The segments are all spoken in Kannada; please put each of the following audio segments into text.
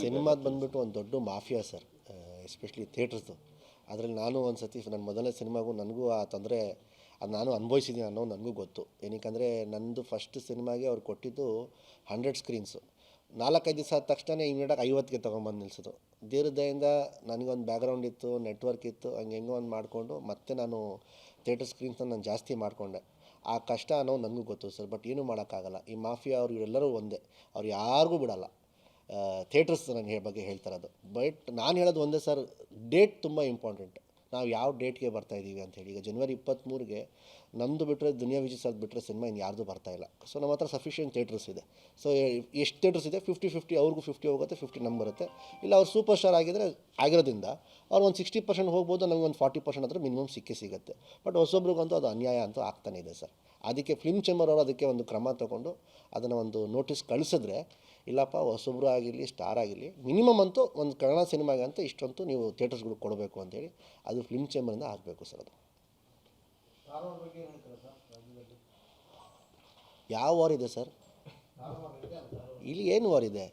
ಸಿನಿಮಾದ ಬಂದ್ಬಿಟ್ಟು ಒಂದು ದೊಡ್ಡ ಮಾಫಿಯಾ ಸರ್, ಎಸ್ಪೆಷಲಿ ಥಿಯೇಟರ್ಸ್ದು. ಅದರಲ್ಲಿ ನಾನು ಒಂದು ಸತಿ ನನ್ನ ಮೊದಲನೇ ಸಿನಿಮಾಗೂ ನನಗೂ ಆ ತೊಂದರೆ ಅದು ನಾನು ಅನುಭವಿಸಿದ್ದೀನಿ ಅನ್ನೋ ನನಗೂ ಗೊತ್ತು. ಏನಕ್ಕೆ ನನ್ನದು ಫಸ್ಟ್ ಸಿನಿಮಾಗೆ ಅವ್ರು ಕೊಟ್ಟಿದ್ದು 100 ಸ್ಕ್ರೀನ್ಸು. 4-5 ದಿವಸ ಆದ ತಕ್ಷಣ ಇಮಿಡಿಯೇಟಾಗಿ 50ಗೆ ತೊಗೊಂಬಂದು ನಿಲ್ಲಿಸೋದು. ದೇವ್ರ ದಯೆಯಿಂದ ನನಗೊಂದು ಬ್ಯಾಕ್ಗ್ರೌಂಡ್ ಇತ್ತು, ನೆಟ್ವರ್ಕ್ ಇತ್ತು, ಹೆಂಗೋ ಒಂದು ಮಾಡಿಕೊಂಡು ಮತ್ತೆ ನಾನು ಥಿಯೇಟರ್ ಸ್ಕ್ರೀನ್ಸ್ನ ನಾನು ಜಾಸ್ತಿ ಮಾಡಿಕೊಂಡೆ. ಆ ಕಷ್ಟ ಅನ್ನೋದು ನನಗೂ ಗೊತ್ತು ಸರ್. ಬಟ್ ಏನೂ ಮಾಡೋಕ್ಕಾಗಲ್ಲ. ಈ ಮಾಫಿಯಾ ಅವರು ಇವರೆಲ್ಲರೂ ಒಂದೇ, ಅವ್ರು ಯಾರಿಗೂ ಬಿಡಲ್ಲ. ಥಿಯೇಟರ್ಸ್ ನನ್ನ ಬಗ್ಗೆ ಹೇಳ್ತಾರದು. ಬಟ್ ನಾನು ಹೇಳೋದು ಒಂದೇ ಸರ್, ಡೇಟ್ ತುಂಬ ಇಂಪಾರ್ಟೆಂಟ್. ನಾವು ಯಾವ ಡೇಟ್ಗೆ ಬರ್ತಾಯಿದ್ದೀವಿ ಅಂಥೇಳಿ. ಈಗ ಜನವರಿ 23ಗೆ ನಮ್ಮದು ಬಿಟ್ಟರೆ ದುನಿಯಾ ವಿಜಯ್ ಸರ್ ಬಿಟ್ಟರೆ ಸಿನಿಮಾ ಇನ್ನು ಯಾರ್ದು ಬರ್ತಾಯಿಲ್ಲ. ಸೊ ನಮ್ಮ ಹತ್ರ ಸಫಿಷಿಯೆಂಟ್ ಥಿಯೇಟರ್ಸ್ ಇದೆ. ಸೊ ಎಷ್ಟು ಥಿಯೇಟರ್ಸ್ ಇದೆ 50-50, ಅವ್ರಿಗೂ 50 ಹೋಗುತ್ತೆ, 50 ನಮ್ಗೆ ಬರುತ್ತೆ. ಇಲ್ಲ ಅವ್ರು ಸೂಪರ್ ಸ್ಟಾರ್ ಆಗಿರೋದ್ರಿಂದ ಅವ್ರು ಒಂದು 60% ಹೋಗ್ಬೋದು, ನಮಗೆ ಒಂದು 40% ಆದರೆ ಮಿನಿಮಮ್ ಸಿಗುತ್ತೆ. ಬಟ್ ಹೊಸೊಬ್ರಿಗಂತೂ ಅದು ಅನ್ಯಾಯ ಅಂತೂ ಆಗ್ತಾನೆ ಇದೆ ಸರ್. ಅದಕ್ಕೆ ಫಿಲ್ಮ್ ಚೇಂಬರ್ ಅವರು ಅದಕ್ಕೆ ಒಂದು ಕ್ರಮ ತೊಗೊಂಡು ಅದನ್ನು ಒಂದು ನೋಟಿಸ್ ಕಳಿಸಿದ್ರೆ, ಇಲ್ಲಪ್ಪ ಹೊಸೊಬ್ರು ಆಗಿರಲಿ ಸ್ಟಾರ್ ಆಗಿರಲಿ ಮಿನಿಮಮ್ ಅಂತೂ ಒಂದು ಕನ್ನಡ ಸಿನಿಮಾಗೆ ಅಂತ ಇಷ್ಟಂತೂ ನೀವು ಥಿಯೇಟರ್ಸ್ಗಳು ಕೊಡಬೇಕು ಅಂತೇಳಿ ಅದು ಫಿಲ್ಮ್ ಚೇಂಬರಿಂದ ಆಗಬೇಕು ಸರ್. ಅದು ಯಾವ ವಾರ್ ಇದೆ ಸರ್? ಇಲ್ಲಿ ಏನು ವಾರ್ ಇದೆ?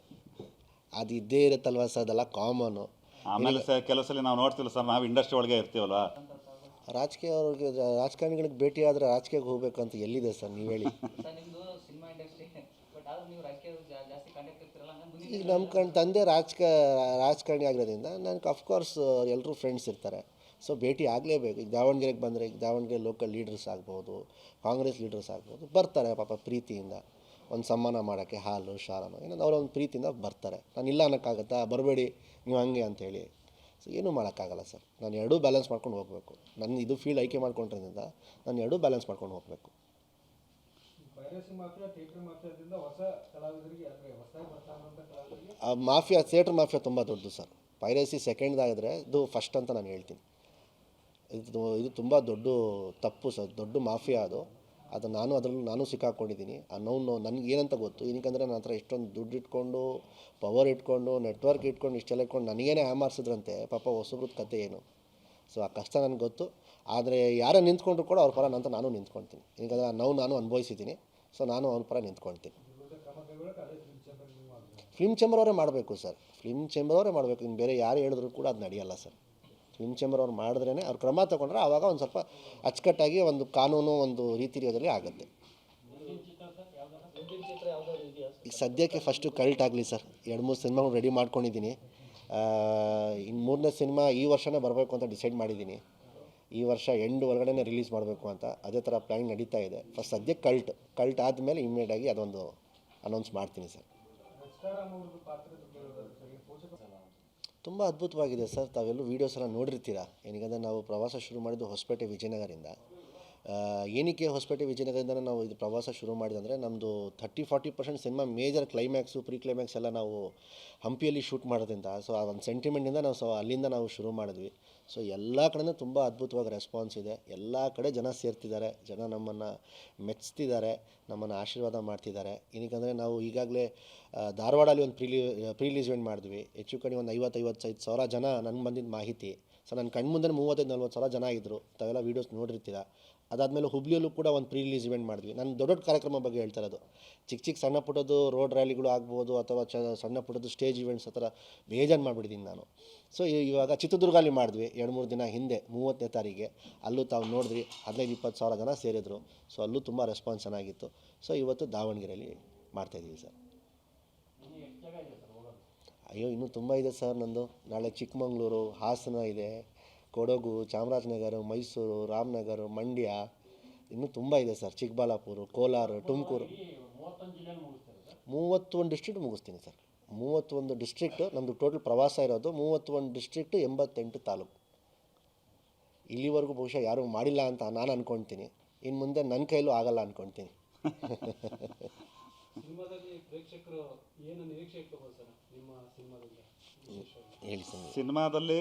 ಅದು ಇದ್ದೇ ಇರುತ್ತಲ್ವ ಸರ್, ಅದೆಲ್ಲ ಕಾಮನು. ಆಮೇಲೆ ಸರ್ ಕೆಲವು ಸಲ ನಾವು ನೋಡ್ತಿಲ್ಲ ಸರ್, ನಾವು ಇಂಡಸ್ಟ್ರಿ ಒಳಗೆ ಇರ್ತೀವಲ್ವ. ರಾಜಕಾರಣಿಗಳಿಗೆ ಭೇಟಿ ಆದರೆ ರಾಜಕೀಯಕ್ಕೆ ಹೋಗ್ಬೇಕಂತ ಎಲ್ಲಿದೆ ಸರ್, ನೀವು ಹೇಳಿ. ಈಗ ನಮ್ಮ ತಂದೆ ರಾಜಕಾರಣಿ ಆಗಿರೋದ್ರಿಂದ ನನಗೆ ಅಫ್ಕೋರ್ಸ್ ಎಲ್ಲರೂ ಫ್ರೆಂಡ್ಸ್ ಇರ್ತಾರೆ. ಸೊ ಭೇಟಿ ಆಗಲೇಬೇಕು. ಈಗ ದಾವಣಗೆರೆಗೆ ಬಂದರೆ, ಈಗ ದಾವಣಗೆರೆ ಲೋಕಲ್ ಲೀಡರ್ಸ್ ಆಗ್ಬೋದು, ಕಾಂಗ್ರೆಸ್ ಲೀಡರ್ಸ್ ಆಗ್ಬೋದು, ಬರ್ತಾರೆ ಪಾಪ ಪ್ರೀತಿಯಿಂದ ಒಂದು ಸನ್ಮಾನ ಮಾಡೋಕ್ಕೆ, ಹಾಲು ಶಾಲನೋ ಏನೋ ಅವ್ರು ಒಂದು ಪ್ರೀತಿಯಿಂದ ಬರ್ತಾರೆ. ನಾನು ಇಲ್ಲ ಅನ್ನೋಕ್ಕಾಗತ್ತಾ, ಬರಬೇಡಿ ನೀವು ಹಂಗೆ ಅಂಥೇಳಿ. ಸೊ ಏನೂ ಮಾಡೋಕ್ಕಾಗಲ್ಲ ಸರ್. ನಾನು ಎರಡೂ ಬ್ಯಾಲೆನ್ಸ್ ಮಾಡ್ಕೊಂಡು ಹೋಗಬೇಕು. ನನ್ನ ಇದು ಫೀಲ್ಡ್ ಆಯ್ಕೆ ಮಾಡ್ಕೊಂಡಿರೋದ್ರಿಂದ ನಾನು ಎರಡೂ ಬ್ಯಾಲೆನ್ಸ್ ಮಾಡ್ಕೊಂಡು ಹೋಗಬೇಕು. ಆ ಮಾಫಿಯಾ, ಥಿಯೇಟ್ರ್ ಮಾಫಿಯಾ ತುಂಬ ದೊಡ್ಡದು ಸರ್. ಪೈರಸಿ ಸೆಕೆಂಡ್ದಾಗಿದ್ರೆ ಇದು ಫಸ್ಟ್ ಅಂತ ನಾನು ಹೇಳ್ತೀನಿ. ಇದು ತುಂಬ ದೊಡ್ಡ ತಪ್ಪು ಸರ್, ದೊಡ್ಡ ಮಾಫಿಯಾ ಅದು. ಅದರಲ್ಲೂ ನಾನು ಸಿಕ್ಕಾಕೊಂಡಿದ್ದೀನಿ. ಆ ನೋವು ನನಗೆ ಏನಂತ ಗೊತ್ತು. ಏನಕ್ಕಂದರೆ ನನ್ನ ಹತ್ರ ಇಷ್ಟೊಂದು ದುಡ್ಡು ಇಟ್ಕೊಂಡು, ಪವರ್ ಇಟ್ಕೊಂಡು, ನೆಟ್ವರ್ಕ್ ಇಟ್ಕೊಂಡು, ಇಷ್ಟೆಲ್ಲ ಇಟ್ಕೊಂಡು ನನಗೇನೆ ಹ್ಯಾಮಾರಿಸಿದ್ರಂತೆ ಪಾಪ ಹೊಸಬ್ರದ್ದು ಕತೆ ಏನು. ಸೊ ಆ ಕಷ್ಟ ನನಗೆ ಗೊತ್ತು. ಆದರೆ ಯಾರೇ ನಿಂತ್ಕೊಂಡ್ರು ಕೂಡ ಅವ್ರ ಪರ ನಂತರ ನಾನು ನಿಂತ್ಕೊಳ್ತೀನಿ. ಏನಕ್ಕಂದರೆ ಆ ನೋವು ನಾನು ಅನುಭವಿಸಿದ್ದೀನಿ. ಸೊ ನಾನು ಅವ್ರ ಪರ ನಿಂತ್ಕೊಳ್ತೀನಿ. ಫಿಲ್ಮ್ ಚೇಂಬರ್ ಅವರೇ ಮಾಡಬೇಕು ಸರ್, ಫಿಲ್ಮ್ ಚೇಂಬರ್ ಅವರೇ ಮಾಡಬೇಕು. ಇನ್ನು ಬೇರೆ ಯಾರು ಹೇಳಿದ್ರು ಕೂಡ ಅದು ನಡೆಯಲ್ಲ ಸರ್. ಫಿಲ್ಮ್ ಚೇಂಬರ್ ಅವ್ರು ಮಾಡಿದ್ರೇ, ಅವ್ರು ಕ್ರಮ ತಗೊಂಡ್ರೆ ಆವಾಗ ಒಂದು ಸ್ವಲ್ಪ ಅಚ್ಚುಕಟ್ಟಾಗಿ ಒಂದು ಕಾನೂನು ಒಂದು ರೀತಿ ಇರೋದ್ರಲ್ಲಿ ಆಗುತ್ತೆ. ಈಗ ಸದ್ಯಕ್ಕೆ ಫಸ್ಟು ಕಲ್ಟ್ ಆಗಲಿ ಸರ್. 2-3 ಸಿನಿಮಾಗಳು ರೆಡಿ ಮಾಡ್ಕೊಂಡಿದ್ದೀನಿ. ಇನ್ನು 3ನೇ ಸಿನಿಮಾ ಈ ವರ್ಷವೇ ಬರಬೇಕು ಅಂತ ಡಿಸೈಡ್ ಮಾಡಿದ್ದೀನಿ. ಈ ವರ್ಷ ಎಂಡ್ ಒಳಗಡೆ ರಿಲೀಸ್ ಮಾಡಬೇಕು ಅಂತ ಅದೇ ಥರ ಪ್ಲ್ಯಾನಿಂಗ್ ನಡೀತಾ ಇದೆ. ಫಸ್ಟ್ ಸದ್ಯಕ್ಕೆ ಕಲ್ಟ್ ಆದಮೇಲೆ ಇಮ್ಮಿಡಿಯೇಟಾಗಿ ಅದೊಂದು ಅನೌನ್ಸ್ ಮಾಡ್ತೀನಿ ಸರ್. ತುಂಬ ಅದ್ಭುತವಾಗಿದೆ ಸರ್. ತಾವೆಲ್ಲೂ ವೀಡಿಯೋಸ್ ಎಲ್ಲ ನೋಡಿರ್ತೀರ. ಏನಕ್ಕೆ ನಾವು ಪ್ರವಾಸ ಶುರು ಮಾಡಿದ್ದು ಹೊಸಪೇಟೆ ವಿಜಯನಗರದಿಂದ. ಏನಕ್ಕೆ ಹೊಸಪೇಟೆ ವಿಜಯನಗರದಿಂದ ನಾವು ಇದು ಪ್ರವಾಸ ಶುರು ಮಾಡಿದಂದರೆ, ನಮ್ಮದು 30-40% cinema major climax, pre climax ಎಲ್ಲ ನಾವು ಹಂಪಿಯಲ್ಲಿ ಶೂಟ್ ಮಾಡೋದ್ರಿಂದ, ಸೊ ಆ ಒಂದು ಸೆಂಟಿಮೆಂಟಿಂದ ನಾವು ಅಲ್ಲಿಂದ ನಾವು ಶುರು ಮಾಡಿದ್ವಿ. ಸೊ ಎಲ್ಲ ಕಡೆಯೂ ತುಂಬ ಅದ್ಭುತವಾಗಿ ರೆಸ್ಪಾನ್ಸ್ ಇದೆ. ಎಲ್ಲ ಕಡೆ ಜನ ಸೇರ್ತಿದ್ದಾರೆ, ಜನ ನಮ್ಮನ್ನು ಮೆಚ್ತಿದ್ದಾರೆ, ನಮ್ಮನ್ನು ಆಶೀರ್ವಾದ ಮಾಡ್ತಿದ್ದಾರೆ. ಏನಕ್ಕೆ ನಾವು ಈಗಾಗಲೇ ಧಾರವಾಡಲ್ಲಿ ಒಂದು ಪ್ರೀ-ರಿಲೀಸ್ ಇವೆಂಟ್ ಮಾಡಿದ್ವಿ. ಹೆಚ್ಚು ಕಡಿಮೆ ಒಂದು 50-55 ಸಾವಿರ ಜನ ನನಗೆ ಬಂದಿದ್ದ ಮಾಹಿತಿ. ಸೊ ನನ್ನ ಕಣ್ಮುಂದೆ 35-40 ಸಾವಿರ ಜನ ಇದ್ದರು. ತಾವೆಲ್ಲ ವೀಡಿಯೋಸ್ ನೋಡಿರ್ತೀರ. ಅದಾದಮೇಲೆ ಹುಬ್ಳಿಯಲ್ಲೂ ಕೂಡ ಒಂದು ಪ್ರೀ-ರಿಲೀಸ್ ಇವೆಂಟ್ ಮಾಡಿದ್ವಿ. ನಾನು ದೊಡ್ಡ ಕಾರ್ಯಕ್ರಮ ಬಗ್ಗೆ ಹೇಳ್ತಾ ಇರೋದು. ಚಿಕ್ಕ ಸಣ್ಣ ಪುಟ್ಟದ್ದು ರೋಡ್ ರ್ಯಾಲಿಗಳು ಆಗ್ಬೋದು, ಅಥವಾ ಸಣ್ಣ ಪುಟ್ಟದ್ದು ಸ್ಟೇಜ್ ಇವೆಂಟ್ಸ್ ಆ ಥರ ಬೇಜಾರು ಮಾಡಿಬಿಟ್ಟಿದ್ದೀನಿ ನಾನು. ಸೊ ಇವಾಗ ಚಿತ್ರದುರ್ಗಲ್ಲಿ ಮಾಡಿದ್ವಿ 2-3 ದಿನ ಹಿಂದೆ, 30ನೇ ತಾರೀಕಿಗೆ. ಅಲ್ಲೂ ತಾವು ನೋಡಿದ್ರಿ 15-20 ಸಾವಿರ ಜನ ಸೇರಿದ್ರು. ಸೊ ಅಲ್ಲೂ ತುಂಬ ರೆಸ್ಪಾನ್ಸ್ ಚೆನ್ನಾಗಿತ್ತು. ಸೊ ಇವತ್ತು ದಾವಣಗೆರೆಯಲ್ಲಿ ಮಾಡ್ತಾಯಿದ್ದೀವಿ ಸರ್. ಅಯ್ಯೋ ಇನ್ನೂ ತುಂಬ ಇದೆ ಸರ್ ನಂದು. ನಾಳೆ ಚಿಕ್ಕಮಗಳೂರು, ಹಾಸನ ಇದೆ, ಕೊಡಗು, ಚಾಮರಾಜನಗರ, ಮೈಸೂರು, ರಾಮನಗರ, ಮಂಡ್ಯ, ಇನ್ನೂ ತುಂಬ ಇದೆ ಸರ್. ಚಿಕ್ಕಬಳ್ಳಾಪುರ, ಕೋಲಾರ, ತುಮಕೂರು. 31 ಡಿಸ್ಟ್ರಿಕ್ಟ್ ಮುಗಿಸ್ತೀನಿ ಸರ್. 31 ಡಿಸ್ಟ್ರಿಕ್ಟು ನಮ್ಮದು ಟೋಟಲ್ ಪ್ರವಾಸ ಇರೋದು. 31 ಡಿಸ್ಟ್ರಿಕ್ಟು, 88 ತಾಲೂಕು. ಇಲ್ಲಿವರೆಗೂ ಬಹುಶಃ ಯಾರೂ ಮಾಡಿಲ್ಲ ಅಂತ ನಾನು ಅಂದ್ಕೊಳ್ತೀನಿ. ಇನ್ನು ಮುಂದೆ ನನ್ನ ಕೈಲೂ ಆಗಲ್ಲ ಅಂದ್ಕೊಳ್ತೀನಿ. ಸಿನಿಮಾದಲ್ಲಿ